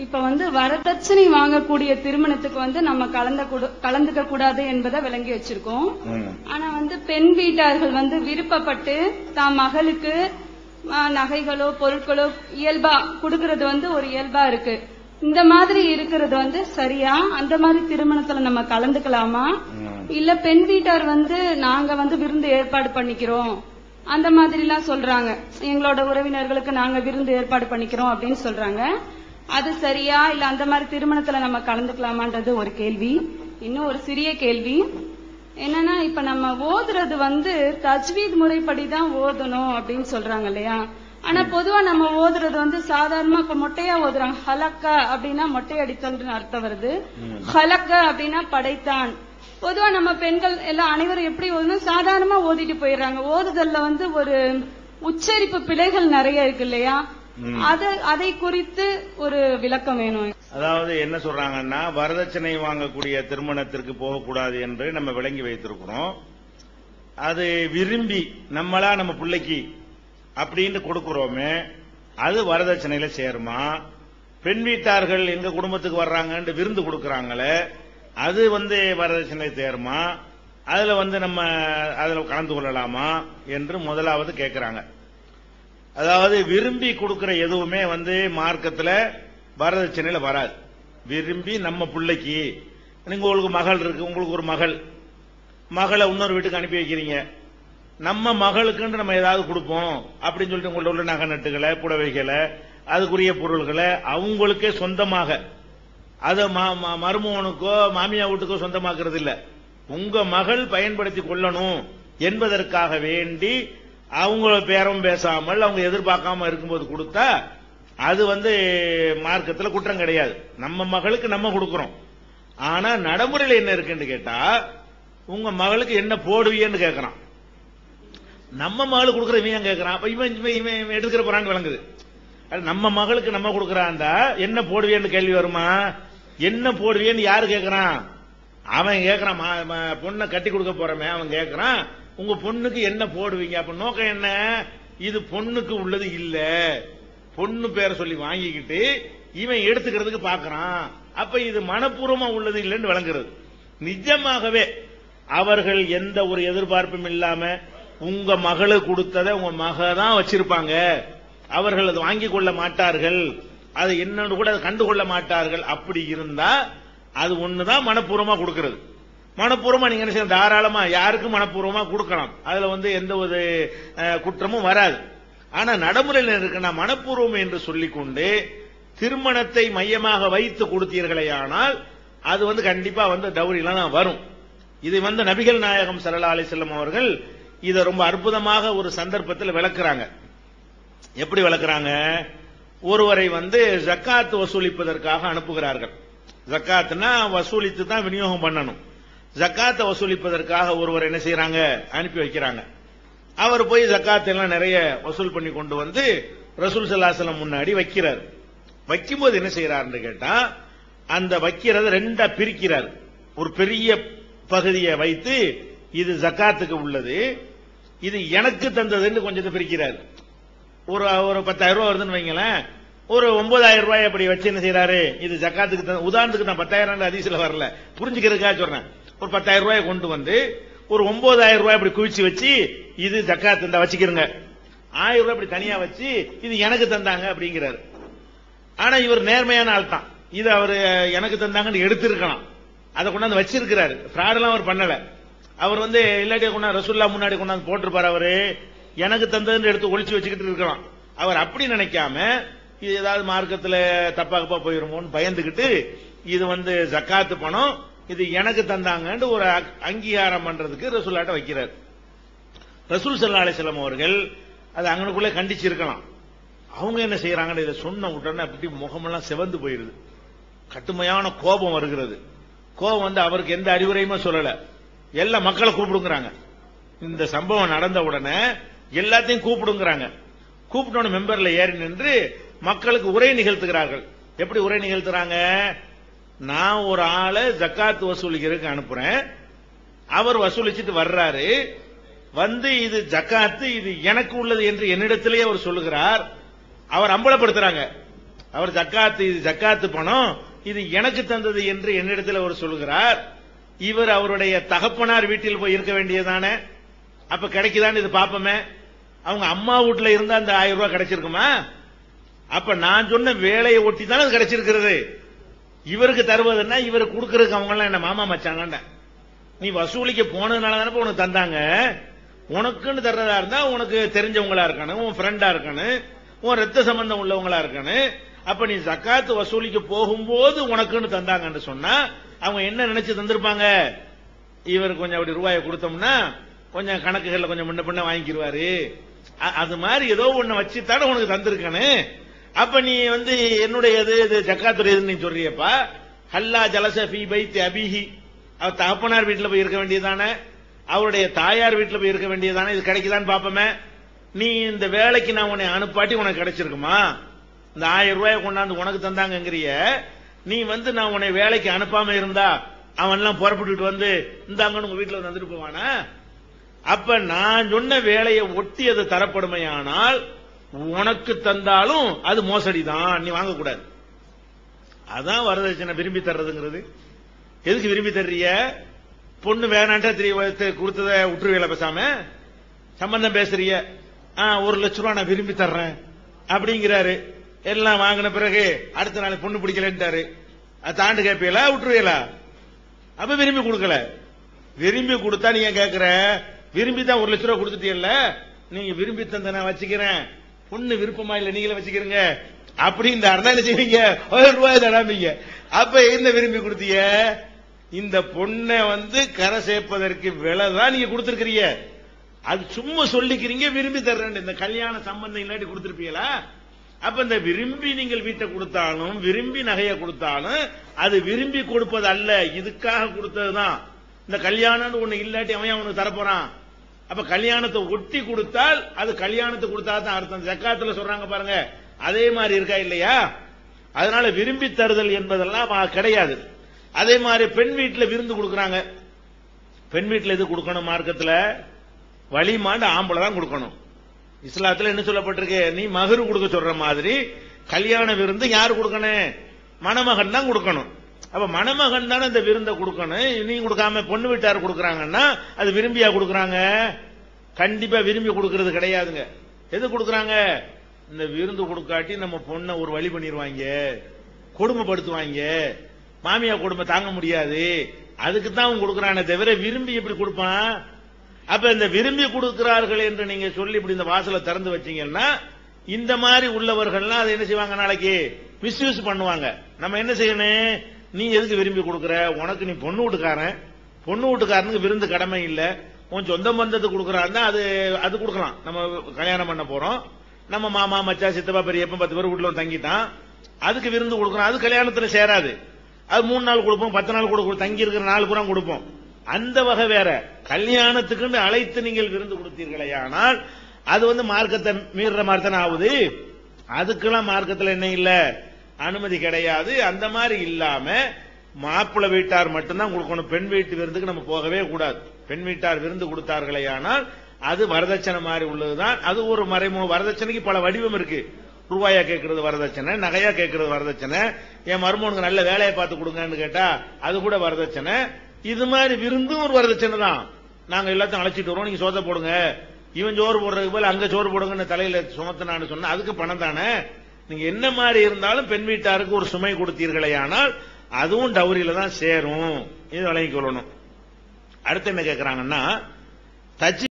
இப்ப வரதட்சணை வாங்கக்கூடிய திருமணத்துக்கு நம்ம கலந்துக்க கூடாது என்பதை விளங்கி வச்சிருக்கோம். ஆனா பெண் வீட்டார்கள் விருப்பப்பட்டு தாம் மகளுக்கு நகைகளோ பொருட்களோ இயல்பா கொடுக்கறது ஒரு இயல்பா இருக்கு. இந்த மாதிரி இருக்கிறது சரியா? அந்த மாதிரி திருமணத்துல நம்ம கலந்துக்கலாமா? இல்ல பெண் வீட்டார் நாங்க விருந்து ஏற்பாடு பண்ணிக்கிறோம் அந்த மாதிரி எல்லாம் சொல்றாங்க, எங்களோட உறவினர்களுக்கு நாங்க விருந்து ஏற்பாடு பண்ணிக்கிறோம் அப்படின்னு சொல்றாங்க. அது சரியா? இல்ல அந்த மாதிரி திருமணத்துல நம்ம கலந்துக்கலாமான்றது ஒரு கேள்வி. இன்னும் ஒரு சிறிய கேள்வி என்னன்னா, இப்ப நம்ம ஓதுறது தஜ்வீத் முறைப்படிதான் ஓதணும் அப்படின்னு சொல்றாங்க இல்லையா? ஆனா பொதுவா நம்ம ஓதுறது சாதாரணமா இப்ப மொட்டையா ஓதுறாங்க. ஹலக்கா அப்படின்னா மொட்டை அடித்தல் அர்த்தம் வருது. ஹலக்கா அப்படின்னா படைத்தான். பொதுவா நம்ம பெண்கள் எல்லாம் அனைவரும் எப்படி ஓதணும், சாதாரணமா ஓதிட்டு போயிடுறாங்க. ஓதுதல்ல ஒரு உச்சரிப்பு பிழைகள் நிறைய இருக்கு இல்லையா? அதை குறித்து ஒரு விளக்கம் வேணும். அதாவது என்ன சொல்றாங்கன்னா, வரதட்சணை வாங்கக்கூடிய திருமணத்திற்கு போகக்கூடாது என்று நம்ம விளங்கி வைத்திருக்கிறோம். அது விரும்பி நம்மளா நம்ம பிள்ளைக்கு அப்படின்னு கொடுக்கிறோமே, அது வரதட்சணையில சேருமா? பெண் வீட்டார்கள் எங்க குடும்பத்துக்கு வர்றாங்க விருந்து கொடுக்கறாங்களே, அது வரதட்சணை சேருமா? அதுல நம்ம அதுல கலந்து கொள்ளலாமா என்று முதலாவது கேட்கிறாங்க. அதாவது விரும்பி கொடுக்கிற எதுவுமே மார்க்கத்துல வரதட்சணையில வராது. விரும்பி நம்ம பிள்ளைக்கு, நீங்க உங்களுக்கு மகள் இருக்கு, உங்களுக்கு ஒரு மகளை இன்னொரு வீட்டுக்கு அனுப்பி வைக்கிறீங்க, நம்ம மகளுக்கு நம்ம ஏதாவது கொடுப்போம் அப்படின்னு சொல்லிட்டு உங்கள்ட்ட உள்ள நகை நட்டுகளை புடவைகளை அதுக்குரிய பொருள்களை அவங்களுக்கே சொந்தமாக, அதை மருமகனுக்கோ மாமியா வீட்டுக்கோ சொந்தமாக்குறது இல்ல, உங்க மகள் பயன்படுத்தி கொள்ளணும் என்பதற்காக வேண்டி அவங்கள பேரம் பேசாமல் அவங்க எதிர்பார்க்காம இருக்கும்போது கொடுத்தா அது மார்க்கத்தில் குற்றம் கிடையாது. நம்ம மகளுக்கு நம்ம கொடுக்கிறோம். ஆனா நடைமுறையில் என்ன இருக்குன்னு கேட்டா, உங்க மகளுக்கு என்ன போடுவீன்னு கேட்கறான். நம்ம மகளுக்கு கொடுக்கற இவன் கேட்கறான். அப்ப இவன் எடுக்கிற போறான்னு விளங்குது. நம்ம மகளுக்கு நம்ம கொடுக்கறான்டா, என்ன போடுவேன்னு கேள்வி வருமா? என்ன போடுவேன்னு யாரு கேட்கறான்? அவன் கேட்கறான். பொண்ணை கட்டி கொடுக்க போறமே அவன் கேட்கறான், உங்க பொண்ணுக்கு என்ன போடுவீங்க? அப்ப நோக்கம் என்ன? இது பொண்ணுக்கு உள்ளது இல்ல, பொண்ணு பேரை சொல்லி வாங்கிக்கிட்டு இவன் எடுத்துக்கிறதுக்கு பாக்குறான். அப்ப இது மனப்பூர்வமா உள்ளது இல்லைன்னு விளங்குறது. நிஜமாகவே அவர்கள் எந்த ஒரு எதிர்பார்ப்பும் இல்லாம உங்க மகளுக்கு கொடுத்ததை உங்க மக தான் வச்சிருப்பாங்க, அவர்கள் அதை வாங்கிக் கொள்ள மாட்டார்கள், அது என்னன்னு கூட கண்டுகொள்ள மாட்டார்கள். அப்படி இருந்தா அது ஒண்ணுதான் மனப்பூர்வமா கொடுக்கிறது. மனப்பூர்வமா நீங்க என்ன செய்ய, தாராளமா யாருக்கும் மனப்பூர்வமா கொடுக்கலாம், அதுல எந்த ஒரு குற்றமும் வராது. ஆனா நடைமுறையில் இருக்குன்னா மனப்பூர்வம் என்று சொல்லிக்கொண்டு திருமணத்தை மையமாக வைத்து கொடுத்தீர்களே ஆனால் அது கண்டிப்பா டவுரிலாம் வரும். இது நபிகள் நாயகம் ஸல்லல்லாஹு அலைஹி வஸல்லம் அவர்கள் இதை ரொம்ப அற்புதமாக ஒரு சந்தர்ப்பத்தில் விளக்குறாங்க. எப்படி விளக்குறாங்க? ஒருவரை ஜக்காத் வசூலிப்பதற்காக அனுப்புகிறார்கள். ஜக்காத்னா வசூலித்து தான் விநியோகம் பண்ணணும். ஜக்காத்தை வசூலிப்பதற்காக ஒருவர் என்ன செய்யறாங்க, அனுப்பி வைக்கிறாங்க. அவர் போய் ஜக்காத் எல்லாம் நிறைய வசூல் பண்ணி கொண்டு ரசூல் ஸல்லல்லாஹு அலைஹி வஸல்லம் முன்னாடி வைக்கிறார். வைக்கும்போது என்ன செய்யறாருன்னு கேட்டா, அந்த வைக்கிறது ரெண்டா பிரிக்கிறார். ஒரு பெரிய பகுதியை வைத்து இது ஜக்காத்துக்கு உள்ளது, இது எனக்கு தந்ததுன்னு கொஞ்சத்தை பிரிக்கிறார். ஒரு 10,000 ரூபாய் வருதுன்னு வைங்களேன், ஒரு 9,000 ரூபாய் அப்படி வச்சு என்ன செய்யறாரு, இது ஜக்காத்துக்கு. உதாரணத்துக்கு நான் 10,000 ஹதீஸ்ல வரல, புரிஞ்சுக்கிறதுக்காக சொல்றேன். ஒரு 10,000 ரூபாய் கொண்டு ஒரு 9,000 ரூபாய் அப்படி குவிச்சு வச்சு இது ஜக்காத் தந்தா வச்சுக்கிறங்க, 1000 ரூபாய் அப்படி தனியா வச்சு இது எனக்கு தந்தாங்க அப்படிங்கிறாரு. ஆனா இவர் நேர்மையான ஆள் தான், இது அவர் எனக்கு தந்தாங்கன்னு எடுத்திருக்கலாம், அதை கொண்டாந்து வச்சிருக்கிறாரு. ஃப்ராடெல்லாம் அவர் பண்ணல. அவர் இல்லாட்டிய கொண்டாந்து ரசூலுல்லாஹ் முன்னாடி கொண்டாந்து போட்டிருப்பாரு. அவரு எனக்கு தந்ததுன்னு எடுத்து ஒளிச்சு வச்சுக்கிட்டு இருக்கலாம். அவர் அப்படி நினைக்காம இது ஏதாவது மார்க்கத்துல தப்பாகப்பா போயிருமோன்னு பயந்துகிட்டு இது ஜக்காத்து பணம், இது எனக்கு தந்தாங்கன்னு ஒரு அங்கீகாரம் பண்றதுக்கு ரசூலுல்லாஹ்ட்ட வைக்கிறார். ரசூல் ஸல்லல்லாஹு அலைஹி வஸல்லம் அவர்கள் அது அங்கனுக்குள்ளே கண்டிச்சிருக்கலாம். அவங்க என்ன செய்யறாங்கன்னு இதை சொன்ன உடனே அப்படி முகமெல்லாம் சிவந்து போயிருது, கடுமையான கோபம் வருகிறது. கோபம் அவருக்கு எந்த அறிவுரையுமே சொல்லல, எல்லா மக்களை கூப்பிடுங்கிறாங்க. இந்த சம்பவம் நடந்த உடனே எல்லாத்தையும் கூப்பிடுங்கிறாங்க. கூப்பிட்டோன்னு மெம்பர்ல ஏறி நின்று மக்களுக்கு உரை நிகழ்த்துகிறார்கள். எப்படி உரை நிகழ்த்துறாங்க? நான் ஒரு ஆளை ஜக்காத் வசூலிக்கிறதுக்கு அனுப்புறேன், அவர் வசூலிச்சுட்டு வர்றாரு, இது ஜக்காத்து, இது எனக்கு உள்ளது என்று என்னிடத்திலேயே அவர் சொல்லுகிறார். அவர் அம்பலப்படுத்துறாங்க. அவர் ஜக்காத்து, இது ஜக்காத்து பணம், இது எனக்கு தந்தது என்று என்னிடத்தில் அவர் சொல்கிறார். இவர் அவருடைய தகப்பனார் வீட்டில் போய் இருக்க வேண்டியதானே, அப்ப கிடைக்குதான்னு இது பாப்பமே. அவங்க அம்மா வீட்டுல இருந்தா அந்த 1000 ரூபாய் கிடைச்சிருக்குமா? அப்ப நான் சொன்ன வேலையை ஒட்டி தானே அது கிடைச்சிருக்கிறது. இவருக்கு தருவதுன்னா இவருக்கு கொடுக்கறதுக்கு அவங்க எல்லாம் என்ன மாமா மச்சாங்க, நீ வசூலிக்க போனதுனால தானே உனக்கு தந்தாங்க. உனக்குன்னு தர்றதா இருந்தா உனக்கு தெரிஞ்சவங்களா இருக்கணும், உன் ஃப்ரெண்டா இருக்கணும், உன் ரத்த சம்பந்தம் உள்ளவங்களா இருக்கணும். அப்ப நீ ஜக்காத்து வசூலிக்க போகும்போது உனக்குன்னு தந்தாங்கன்னு சொன்னா அவங்க என்ன நினைச்சு தந்திருப்பாங்க? இவர் கொஞ்சம் அப்படி ரூபாயை கொடுத்தோம்னா கொஞ்சம் கணக்குகள்ல கொஞ்சம் முன்ன பின்ன வாங்கிடுவாரு, அது மாதிரி ஏதோ ஒண்ணு வச்சுத்தானே உனக்கு தந்திருக்கணும். அப்ப நீ என்னுடையது இது ஜக்காத்துடையதுன்னு நீ சொல்றியப்பா. ஹல்லா ஜலச ஃபீ பைத்தி அபிஹி, அவர் தகப்பனார் வீட்டுல போய் இருக்க வேண்டியதானே, அவருடைய தாயார் வீட்டுல போய் இருக்க வேண்டியதானே, இது கிடைக்குதான்னு பாப்பமே. நீ இந்த வேலைக்கு நான் உன்னை அனுப்பாட்டி உனக்கு கிடைச்சிருக்குமா? இந்த 1000 ரூபாயை கொண்டாந்து உனக்கு தந்தாங்கங்கிறிய, நீ நான் உன்னை வேலைக்கு அனுப்பாம இருந்தா அவன் எல்லாம் புறப்பட்டுட்டு இந்தாங்கன்னு உங்க வீட்டுல வந்துட்டு போவானா? அப்ப நான் சொன்ன வேலையை ஒட்டி அது தரப்படுமையானால் உனக்கு தந்தாலும் அது மோசடி தான், நீ வாங்கக்கூடாது. அதான் வரதட்சணை விரும்பி தர்றதுங்கிறது. எதுக்கு விரும்பி தர்றிய? பொண்ணு வேணான்ட்டா கொடுத்தத விட்டுருவேல, பேசாம சம்பந்தம் பேசுறிய. 1 லட்சம் ரூபாய் நான் விரும்பி தர்றேன் அப்படிங்கிறாரு. எல்லாம் வாங்கின பிறகு அடுத்த நாள் பொண்ணு பிடிக்கலன்ட்டாரு. தாண்டு கேட்பீங்களா விட்டுருவீங்களா? அப்ப விரும்பி கொடுக்கல. விரும்பி கொடுத்தா நீங்க கேட்கிற, விரும்பி தான் 1 லட்சம் ரூபாய் கொடுத்துட்டீங்கல்ல, நீங்க விரும்பி தந்த நான் வச்சுக்கிறேன், பொண்ணு விருப்பமா இல்ல நீங்களே வச்சுக்கிறீங்க அப்படின்னு என்ன செய்வீங்க? 1 ரூபாய் தராமீங்க. அப்ப என்ன விரும்பி கொடுத்தீங்க? இந்த பொண்ணை கரை சேர்ப்பதற்கு விலை தான் நீங்க கொடுத்திருக்கிறீங்க. அது சும்மா சொல்லிக்கிறீங்க விரும்பி தர்றேன். இந்த கல்யாண சம்பந்தம் இல்லாட்டி கொடுத்திருப்பீங்களா? அப்ப இந்த விரும்பி நீங்கள் வீட்டை கொடுத்தாலும் விரும்பி நகையை கொடுத்தாலும் அது விரும்பி கொடுப்பது அல்ல, இதுக்காக கொடுத்ததுதான். இந்த கல்யாணம் ஒண்ணு இல்லாட்டி அவன் அவனுக்கு தரப்போறான். அப்ப கல்யாணத்தை ஒட்டி கொடுத்தால் அது கல்யாணத்தை கொடுத்தாதான் அர்த்தம். ஜக்காத்துல சொல்றாங்க பாருங்க, அதே மாதிரி இருக்கா இல்லையா? அதனால விரும்பி தருதல் என்பதெல்லாம் கிடையாது. அதே மாதிரி பெண் வீட்டுல விருந்து கொடுக்கறாங்க. பெண் வீட்டுல எது கொடுக்கணும்? மார்க்கத்துல வலிமாண்டு ஆம்பளை தான் கொடுக்கணும். இஸ்லாத்துல என்ன சொல்லப்பட்டிருக்கு? நீ மகரு கொடுக்க சொல்ற மாதிரி கல்யாண விருந்து யாரு கொடுக்கணும்? மணமகன் தான் கொடுக்கணும். அப்ப மணமகன் தானே இந்த விருந்தை கொடுக்கணும். நீ கொடுக்காம பொண்ணு வீட்டார் கொடுக்கறாங்கன்னா அது விரும்பியா கொடுக்கறாங்க? கண்டிப்பா விரும்பி கொடுக்கறது கிடையாதுங்க. எது கொடுக்கறாங்க? இந்த விருந்து கொடுக்காட்டி நம்ம பொண்ணை ஒரு வழி பண்ணிடுவாங்க, கொடுமைப்படுத்துவாங்க, மாமியா கொடுமை தாங்க முடியாது, அதுக்கு தான் அவன் கொடுக்கறானே தவிர விரும்பி எப்படி கொடுப்பான்? அப்ப இந்த விரும்பி கொடுக்கிறார்கள் என்று நீங்க சொல்லி இப்படி இந்த வாசலை திறந்து வச்சீங்கன்னா இந்த மாதிரி உள்ளவர்கள்லாம் அதை என்ன செய்வாங்க? நாளைக்கு மிஸ்யூஸ் பண்ணுவாங்க. நம்ம என்ன செய்யணும்? நீ எதுக்கு விரும்பி கொடுக்கற? உனக்கு நீ பொண்ணு வீட்டுக்காரன், பொண்ணு வீட்டுக்காரனுக்கு விருந்து கடமை இல்ல. உன் சொந்த பந்தத்துக்கு கொடுக்கறான்னா அது கொடுக்கலாம். நம்ம கல்யாணம் பண்ண போறோம், நம்ம மாமா மச்சா சித்தப்பா பெரியப்பா 10 பேர் வீட்டுல தங்கிட்டான், அதுக்கு விருந்து கொடுக்கறோம். அது கல்யாணத்துல சேராது. அது 3 நாள் கொடுப்போம், 10 நாள் கொடுப்போம், தங்கி இருக்கிற நாள் பூரா கொடுப்போம். அந்த வகை வேற. கல்யாணத்துக்கு அழைத்து நீங்கள் விருந்து கொடுத்தீர்களே ஆனால் அது மார்க்கத்தை மீறுற மாதிரி தானே ஆகுது. அதுக்கெல்லாம் மார்க்கத்தில் என்ன இல்ல, அனுமதி கிடையாது. அந்த மாதிரி இல்லாம மாப்பிள்ளை வீட்டார் மட்டும்தான் கொடுக்கணும். பெண் வீட்டு விருந்துக்கு நம்ம போகவே கூடாது. பெண் வீட்டார் விருந்து கொடுத்தார்களே ஆனால் அது வரதட்சணை மாதிரி உள்ளதுதான். அது ஒரு மறைமுக வரதட்சணைக்கு பல வடிவம் இருக்கு. ரூபாயா கேட்கறது வரதட்சணை, நகையா கேட்கறது வரதட்சணை, என் மருமகனுக்கு நல்ல வேலையை பார்த்து கொடுங்கன்னு கேட்டா அது கூட வரதட்சணை. இது மாதிரி விருந்தும் ஒரு வரதட்சணை தான். நாங்க எல்லாத்தையும் அழைச்சிட்டு வரோம், நீங்க சோத்தை போடுங்க, இவன் சோறு போடுறதுக்கு போல அங்க சோறு போடுங்கன்னு தலையில சுமத்தினான்னு சொன்னா அதுக்கு பணம் தானே. நீங்க என்ன மாதிரி இருந்தாலும் பெண் வீட்டாருக்கு ஒரு சுமை கொடுத்தீர்களே ஆனால் அதுவும் டவுரியில தான் சேரும். இது விளங்கிக் கொள்ளணும். அடுத்து என்ன கேட்கறாங்கன்னா, தஜ்